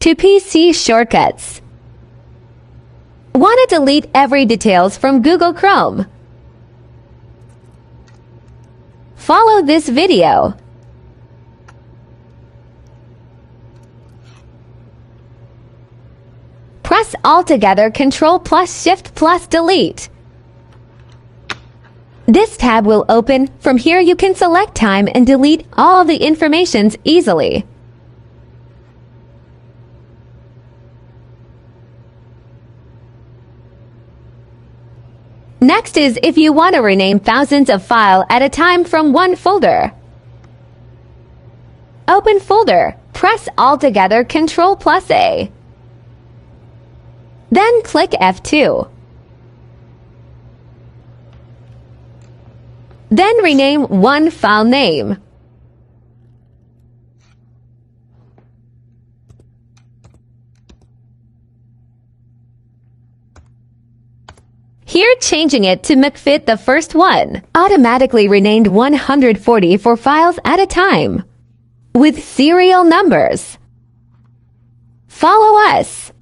to PC shortcuts. Want to delete every details from Google Chrome? Follow this video. Press Alt together Ctrl plus Shift plus Delete. This tab will open. From here you can select time and delete all the informations easily. Next is if you want to rename thousands of files at a time from one folder. Open folder. Press Alt together Ctrl plus A. Then click F2. Then rename one file name. Here changing it to McFit the first one. Automatically renamed 144 files at a time with serial numbers. Follow us.